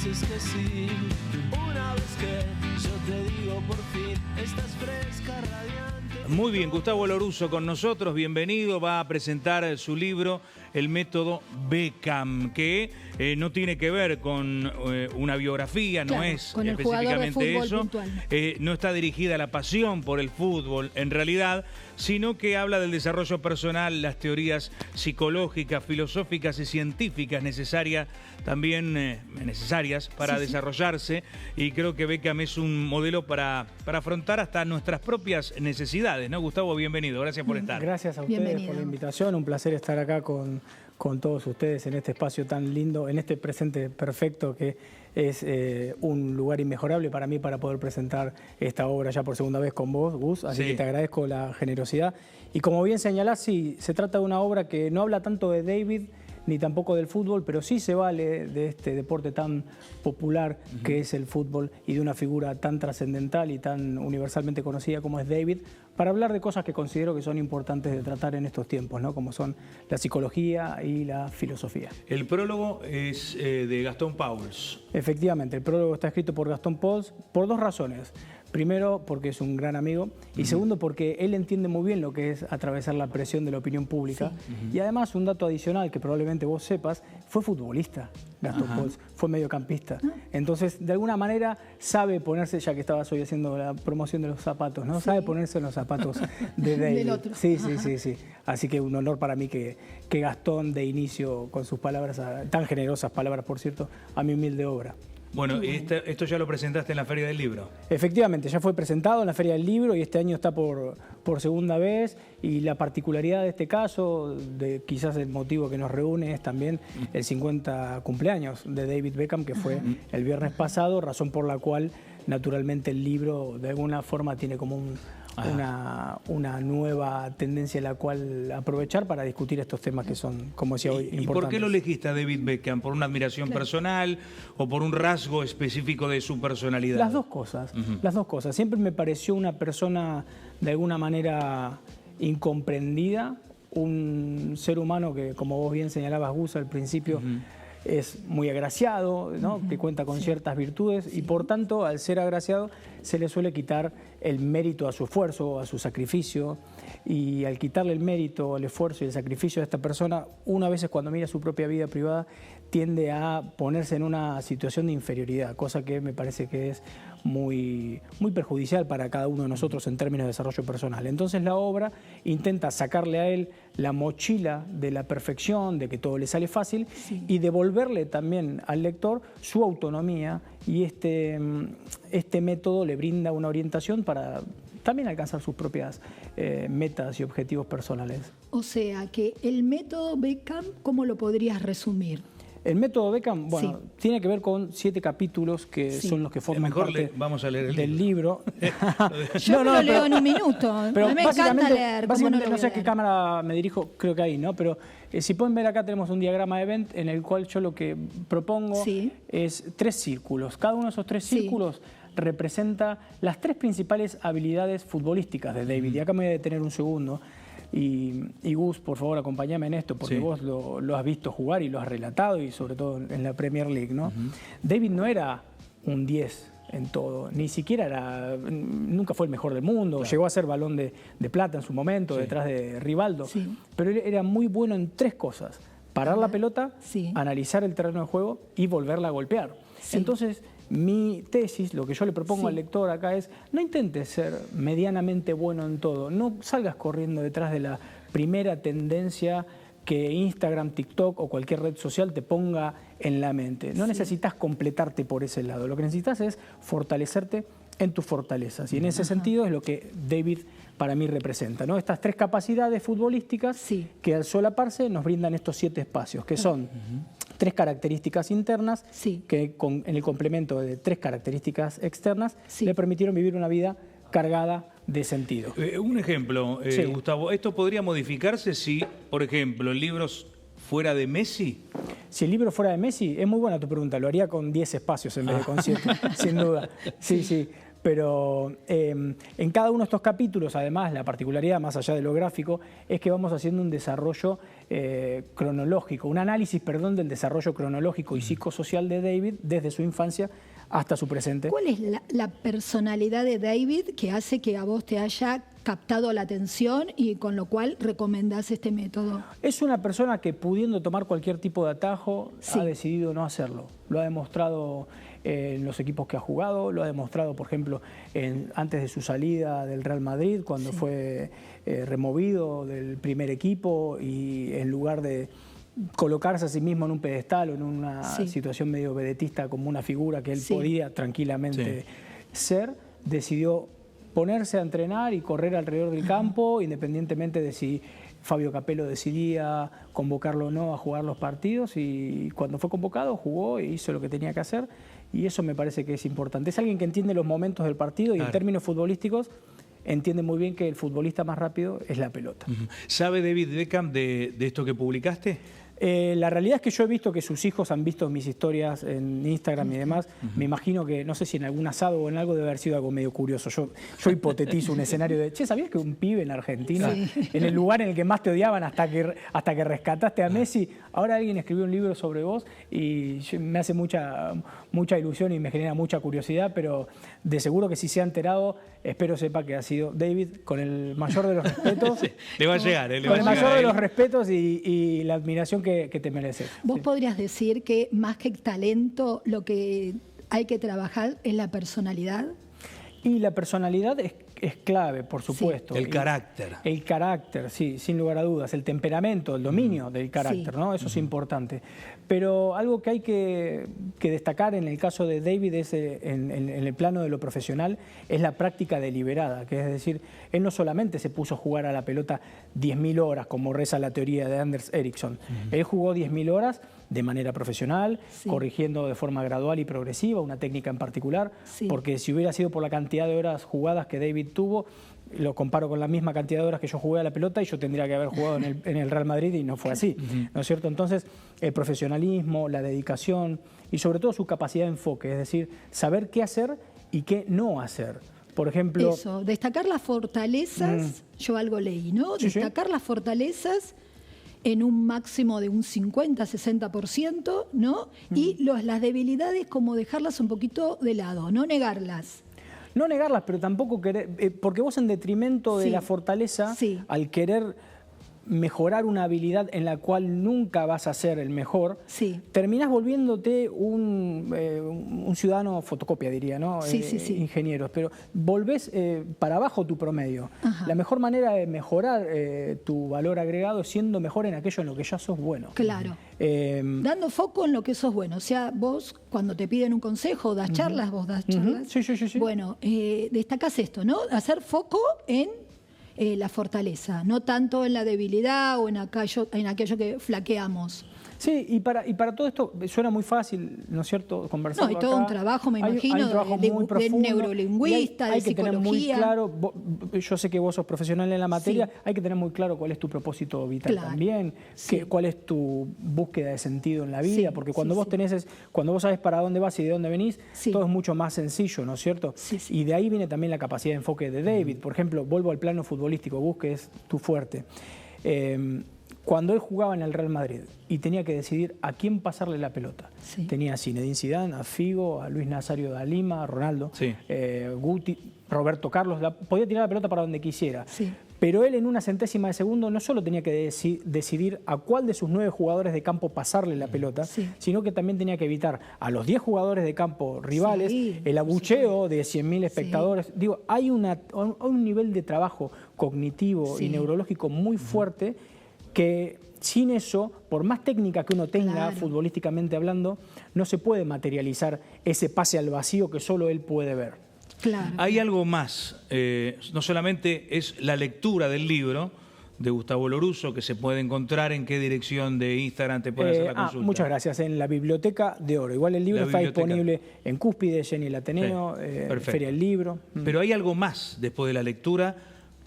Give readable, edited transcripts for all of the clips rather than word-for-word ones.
dices que sí. Una vez que yo te digo por fin, estás fresca, radiante. Muy bien, Gustavo Lorusso con nosotros, bienvenido. Va a presentar su libro, El método Beckham, que no tiene que ver con una biografía, claro, no es con el jugador de específicamente fútbol eso. puntual. No está dirigida a la pasión por el fútbol, en realidad, sino que habla del desarrollo personal, las teorías psicológicas, filosóficas y científicas necesarias para desarrollarse, y creo que Beckham es un modelo para afrontar hasta nuestras propias necesidades, ¿no? Gustavo, bienvenido, gracias por estar. Gracias a ustedes por la invitación, un placer estar acá con todos ustedes en este espacio tan lindo, en este presente perfecto que es un lugar inmejorable para mí para poder presentar esta obra ya por segunda vez con vos, Gus, así que te agradezco la generosidad. Y como bien señalás, sí, se trata de una obra que no habla tanto de David ni tampoco del fútbol, pero sí se vale de este deporte tan popular que es el fútbol y de una figura tan trascendental y tan universalmente conocida como es David, para hablar de cosas que considero que son importantes de tratar en estos tiempos, ¿no? Como son la psicología y la filosofía. El prólogo es de Gastón Pauls. Efectivamente, el prólogo está escrito por Gastón Pauls por dos razones. Primero, porque es un gran amigo, y segundo, porque él entiende muy bien lo que es atravesar la presión de la opinión pública. Y además, un dato adicional que probablemente vos sepas, fue futbolista, Gastón Pauls, fue mediocampista. Entonces, de alguna manera, sabe ponerse, ya que estabas hoy haciendo la promoción de los zapatos, ¿no? Sabe ponerse en los zapatos de David. Del otro. Sí. Así que un honor para mí que Gastón de inicio, con sus palabras, tan generosas palabras, por cierto, a mi humilde obra. Bueno, esto ya lo presentaste en la Feria del Libro. Efectivamente, ya fue presentado en la Feria del Libro y este año está por segunda vez, y la particularidad de este caso, de quizás el motivo que nos reúne, es también el 50 cumpleaños de David Beckham, que fue el viernes pasado, razón por la cual naturalmente el libro de alguna forma tiene como una nueva tendencia en la cual aprovechar para discutir estos temas que son, como decía hoy, importantes. ¿Y por qué lo elegiste a David Beckham? ¿Por una admiración personal o por un rasgo específico de su personalidad? Las dos cosas, las dos cosas. Siempre me pareció una persona de alguna manera incomprendida, un ser humano que, como vos bien señalabas, Gus, al principio, es muy agraciado, ¿no? Que cuenta con ciertas virtudes y por tanto, al ser agraciado, se le suele quitar el mérito a su esfuerzo, a su sacrificio, y al quitarle el mérito, el esfuerzo y el sacrificio de esta persona, una vez cuando mira su propia vida privada, tiende a ponerse en una situación de inferioridad, cosa que me parece que es muy perjudicial para cada uno de nosotros en términos de desarrollo personal. Entonces la obra intenta sacarle a él la mochila de la perfección, de que todo le sale fácil, y devolverle también al lector su autonomía, y este método le brinda una orientación para también alcanzar sus propias metas y objetivos personales. O sea, que el método Beckham, ¿cómo lo podrías resumir? El método Beckham, bueno, tiene que ver con 7 capítulos que son los que forman parte vamos a leer del libro. Yo lo leo en un minuto. Pero me encanta leer. Básicamente no sé a qué cámara me dirijo, creo que ahí, ¿no? Pero si pueden ver acá tenemos un diagrama de Venn en el cual yo lo que propongo es 3 círculos. Cada uno de esos 3 círculos representa las 3 principales habilidades futbolísticas de David. Y acá me voy a detener un segundo. Y Gus, por favor, acompáñame en esto, porque vos lo has visto jugar y lo has relatado, y sobre todo en la Premier League, ¿no? David no era un 10 en todo, ni siquiera nunca fue el mejor del mundo, llegó a ser Balón de Plata en su momento, detrás de Rivaldo, pero él era muy bueno en 3 cosas: parar la pelota, analizar el terreno de juego y volverla a golpear. Entonces, mi tesis, lo que yo le propongo al lector acá es: no intentes ser medianamente bueno en todo, no salgas corriendo detrás de la primera tendencia que Instagram, TikTok o cualquier red social te ponga en la mente. No necesitas completarte por ese lado, lo que necesitas es fortalecerte en tus fortalezas, y en ese sentido es lo que David para mí representa, ¿no? Estas 3 capacidades futbolísticas que al solaparse nos brindan estos 7 espacios, que son 3 características internas que en el complemento de 3 características externas le permitieron vivir una vida cargada de sentido. Un ejemplo, Gustavo, ¿esto podría modificarse si, por ejemplo, el libro fuera de Messi? Si el libro fuera de Messi, es muy buena tu pregunta, lo haría con 10 espacios en vez de con 7, sin duda. Sí. Pero en cada uno de estos capítulos, además, la particularidad, más allá de lo gráfico, es que vamos haciendo un desarrollo cronológico, un análisis, perdón, del desarrollo cronológico y psicosocial de David desde su infancia hasta su presente. ¿Cuál es la personalidad de David que hace que a vos te haya captado la atención y con lo cual recomendás este método? Es una persona que, pudiendo tomar cualquier tipo de atajo, ha decidido no hacerlo. Lo ha demostrado en los equipos que ha jugado, lo ha demostrado, por ejemplo, antes de su salida del Real Madrid, cuando fue removido del primer equipo y en lugar de colocarse a sí mismo en un pedestal o en una situación medio vedetista como una figura que él podía tranquilamente ser, decidió ponerse a entrenar y correr alrededor del campo, independientemente de si Fabio Capello decidía convocarlo o no a jugar los partidos, y cuando fue convocado jugó e hizo lo que tenía que hacer, y eso me parece que es importante. Es alguien que entiende los momentos del partido y en términos futbolísticos entiende muy bien que el futbolista más rápido es la pelota. ¿Sabe David Beckham de esto que publicaste? La realidad es que yo he visto que sus hijos han visto mis historias en Instagram y demás. Me imagino que, no sé si en algún asado o en algo, debe haber sido algo medio curioso. Yo hipotetizo un escenario de, che, ¿sabías que un pibe en Argentina, en el lugar en el que más te odiaban hasta que rescataste a Messi, ahora alguien escribió un libro sobre vos? Y me hace mucha ilusión y me genera mucha curiosidad, pero de seguro que si se ha enterado, espero sepa que ha sido David, con el mayor de los respetos. Le va a llegar, con el mayor de los respetos y la admiración que te mereces. Vos podrías decir que más que talento, lo que hay que trabajar es la personalidad. Y la personalidad es clave, por supuesto. El carácter. El carácter, sí, sin lugar a dudas. El temperamento, el dominio del carácter, ¿no? Eso es importante. Pero algo que hay que destacar en el caso de David en el plano de lo profesional es la práctica deliberada, que es decir, él no solamente se puso a jugar a la pelota 10.000 horas, como reza la teoría de Anders Ericsson. Él jugó 10.000 horas de manera profesional, corrigiendo de forma gradual y progresiva una técnica en particular, porque si hubiera sido por la cantidad de horas jugadas que David tuvo, lo comparo con la misma cantidad de horas que yo jugué a la pelota y yo tendría que haber jugado en el Real Madrid, y no fue así, ¿no es cierto? Entonces, el profesionalismo, la dedicación y sobre todo su capacidad de enfoque, es decir, saber qué hacer y qué no hacer. Por ejemplo... Eso, destacar las fortalezas, yo algo leí, ¿no? Destacar las fortalezas en un máximo de un 50-60%, ¿no? Y las debilidades como dejarlas un poquito de lado, no negarlas. No negarlas, pero tampoco querer... porque vos en detrimento de la fortaleza, al querer mejorar una habilidad en la cual nunca vas a ser el mejor, terminás volviéndote un ciudadano fotocopia, diría, ¿no? Ingenieros, pero volvés para abajo tu promedio. La mejor manera de mejorar tu valor agregado es siendo mejor en aquello en lo que ya sos bueno. Claro. Dando foco en lo que sos bueno. O sea, vos cuando te piden un consejo, das charlas, vos das charlas. Sí. Bueno, destacás esto, ¿no? Hacer foco en la fortaleza, no tanto en la debilidad o en aquello que flaqueamos. Sí, y para todo esto suena muy fácil, ¿no es cierto?, conversar. No, hay todo un trabajo, me imagino, de neurolingüista, de psicología. Que tener muy claro, yo sé que vos sos profesional en la materia, hay que tener muy claro cuál es tu propósito vital también, cuál es tu búsqueda de sentido en la vida, porque cuando cuando vos sabes para dónde vas y de dónde venís, todo es mucho más sencillo, ¿no es cierto? Y de ahí viene también la capacidad de enfoque de David. Por ejemplo, vuelvo al plano futbolístico, vos que es tu fuerte. Cuando él jugaba en el Real Madrid y tenía que decidir a quién pasarle la pelota, tenía a Zinedine Zidane, a Figo, a Luis Nazario da Lima, a Ronaldo, Guti, Roberto Carlos, podía tirar la pelota para donde quisiera. Pero él en una centésima de segundo no solo tenía que decidir a cuál de sus 9 jugadores de campo pasarle la pelota, sino que también tenía que evitar a los 10 jugadores de campo rivales, el abucheo de 100.000 espectadores. Digo, hay un nivel de trabajo cognitivo y neurológico muy fuerte, que sin eso, por más técnica que uno tenga, futbolísticamente hablando, no se puede materializar ese pase al vacío que solo él puede ver. Hay algo más, no solamente es la lectura del libro de Gustavo Lorusso, que se puede encontrar. ¿En qué dirección de Instagram te pueden hacer la consulta? Muchas gracias, en la Biblioteca de Oro. Igual el libro está disponible en Cúspide, Jenny el Ateneo, Feria del Libro. Pero hay algo más después de la lectura,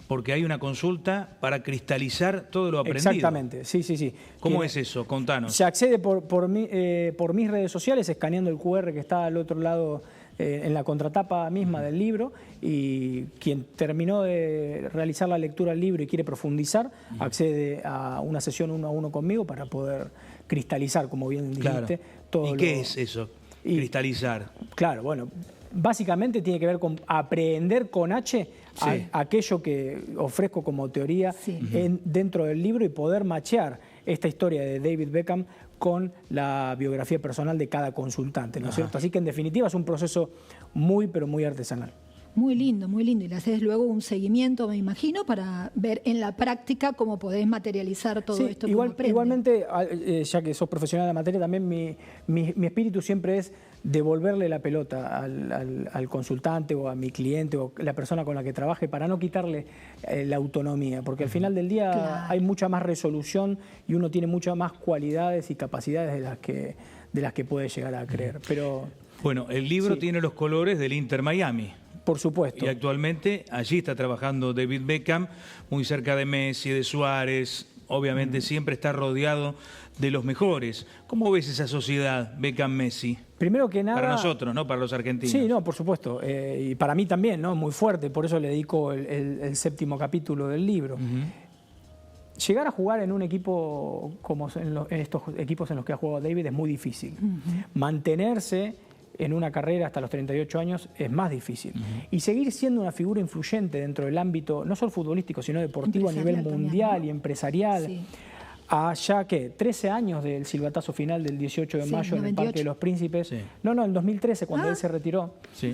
porque hay una consulta para cristalizar todo lo aprendido. Exactamente, sí. ¿Cómo es eso? Contanos. Se accede por mis redes sociales, escaneando el QR que está al otro lado en la contratapa misma del libro, y quien terminó de realizar la lectura del libro y quiere profundizar, accede a una sesión 1 a 1 conmigo para poder cristalizar, como bien dijiste, todo. ¿Y qué es eso? Cristalizar. Claro, bueno, básicamente tiene que ver con aprender con H aquello que ofrezco como teoría dentro del libro y poder machear esta historia de David Beckham con la biografía personal de cada consultante, ¿no es cierto? Así que en definitiva es un proceso muy, pero muy artesanal. Muy lindo, muy lindo. Y le haces luego un seguimiento, me imagino, para ver en la práctica cómo podés materializar todo esto que uno aprende. Igualmente, ya que sos profesional de la materia, también mi espíritu siempre es devolverle la pelota al consultante o a mi cliente o la persona con la que trabaje para no quitarle la autonomía, porque al final del día hay mucha más resolución y uno tiene muchas más cualidades y capacidades de las que puede llegar a creer. Pero bueno, el libro tiene los colores del Inter Miami. Por supuesto. Y actualmente allí está trabajando David Beckham, muy cerca de Messi, de Suárez. Obviamente siempre está rodeado de los mejores. ¿Cómo ves esa sociedad Beckham-Messi? Primero que nada... Para nosotros, ¿no? Para los argentinos. Sí, no, por supuesto. Y para mí también, ¿no? Muy fuerte. Por eso le dedico el 7º capítulo del libro. Llegar a jugar en un equipo como en estos equipos en los que ha jugado David es muy difícil. Mantenerse en una carrera hasta los 38 años es más difícil. Y seguir siendo una figura influyente dentro del ámbito, no solo futbolístico, sino deportivo a nivel mundial también, ¿no? Y empresarial. Sí. A ya, ¿qué? 13 años del silbatazo final del 18 de mayo 98. En el Parque de los Príncipes. Sí. No, en 2013, cuando él se retiró. Sí.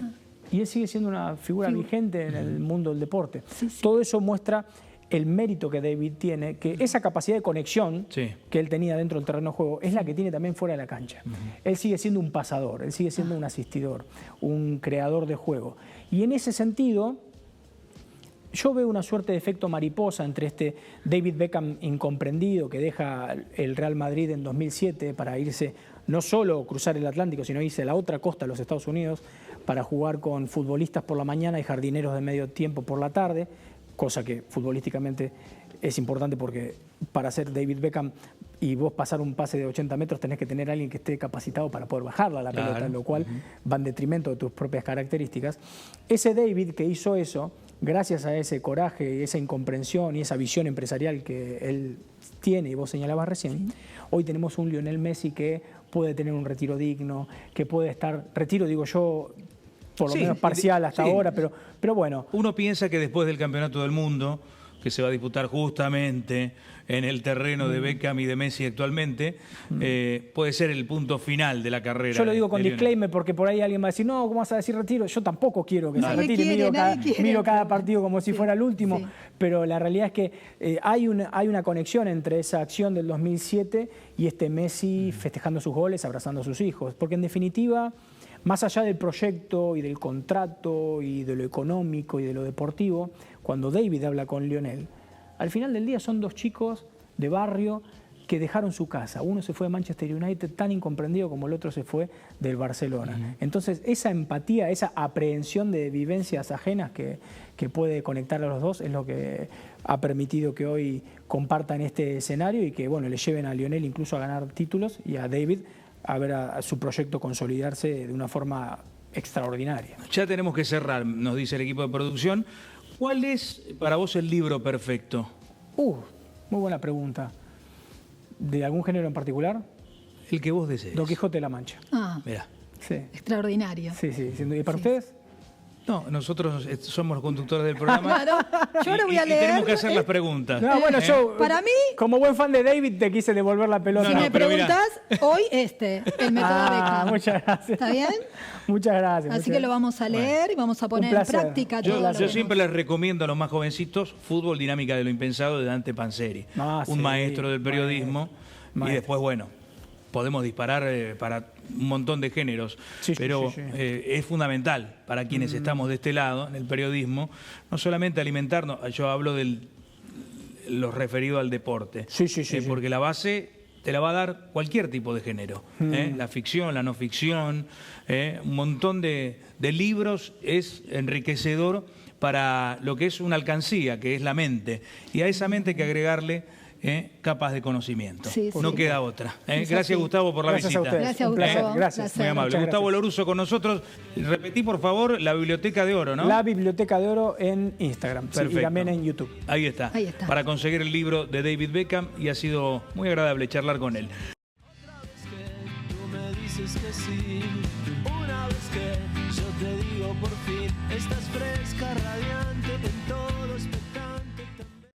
Y él sigue siendo una figura vigente en el mundo del deporte. Todo eso muestra el mérito que David tiene, que esa capacidad de conexión que él tenía dentro del terreno de juego es la que tiene también fuera de la cancha. Él sigue siendo un pasador, él sigue siendo un asistidor, un creador de juego. Y en ese sentido, yo veo una suerte de efecto mariposa entre este David Beckham incomprendido que deja el Real Madrid en 2007 para irse, no solo cruzar el Atlántico, sino irse a la otra costa de los Estados Unidos para jugar con futbolistas por la mañana y jardineros de medio tiempo por la tarde, cosa que futbolísticamente es importante porque para ser David Beckham y vos pasar un pase de 80 metros tenés que tener a alguien que esté capacitado para poder bajarla a la pelota, lo cual va en detrimento de tus propias características. Ese David que hizo eso, gracias a ese coraje y esa incomprensión y esa visión empresarial que él tiene y vos señalabas recién, hoy tenemos un Lionel Messi que puede tener un retiro digno, que puede estar, retiro digo yo, por lo menos parcial hasta ahora, pero bueno. Uno piensa que después del Campeonato del Mundo, que se va a disputar justamente en el terreno de Beckham y de Messi actualmente, puede ser el punto final de la carrera. Yo lo digo con disclaimer porque por ahí alguien va a decir, no, ¿cómo vas a decir retiro? Yo tampoco quiero que se retire, miro cada partido como si fuera el último, pero la realidad es que hay una conexión entre esa acción del 2007 y este Messi festejando sus goles, abrazando a sus hijos, porque en definitiva, más allá del proyecto y del contrato y de lo económico y de lo deportivo, cuando David habla con Lionel, al final del día son dos chicos de barrio que dejaron su casa. Uno se fue de Manchester United tan incomprendido como el otro se fue del Barcelona. Entonces, esa empatía, esa aprehensión de vivencias ajenas que puede conectar a los dos es lo que ha permitido que hoy compartan este escenario y que bueno, le lleven a Lionel incluso a ganar títulos y a David a ver a su proyecto consolidarse de una forma extraordinaria. Ya tenemos que cerrar, nos dice el equipo de producción. ¿Cuál es para vos el libro perfecto? Muy buena pregunta. ¿De algún género en particular? El que vos desees. Don Quijote de la Mancha. Mirá. Sí. Extraordinario. Sí. ¿Y para ustedes? No, nosotros somos los conductores del programa. Claro, yo lo voy a leer. Y tenemos que hacer las preguntas. No, bueno, yo, para mí, como buen fan de David, te quise devolver la pelota. Si me preguntás, hoy el método Beckham. Muchas gracias. ¿Está bien? Muchas gracias. Así que lo vamos a leer y vamos a poner en práctica todo. Yo siempre les recomiendo a los más jovencitos Fútbol, Dinámica de lo Impensado de Dante Panzeri. Un maestro del periodismo. Y después, bueno, podemos disparar para un montón de géneros, pero es fundamental para quienes estamos de este lado, en el periodismo, no solamente alimentarnos, yo hablo de lo referido al deporte, porque la base te la va a dar cualquier tipo de género, la ficción, la no ficción, un montón de libros es enriquecedor para lo que es una alcancía, que es la mente. Y a esa mente hay que agregarle capas de conocimiento. No queda otra. Gracias, Gustavo, por la visita. A ustedes. Gracias, Gustavo. Gracias. Muy amable. Gustavo Lorusso con nosotros. Repetí, por favor, la Biblioteca de Oro, ¿no? La Biblioteca de Oro en Instagram. Perfecto. Y también en YouTube. Ahí está. Para conseguir el libro de David Beckham, y ha sido muy agradable charlar con él. Otra vez que tú me dices que sí, una vez que yo te digo por fin, estás fresca, radiante.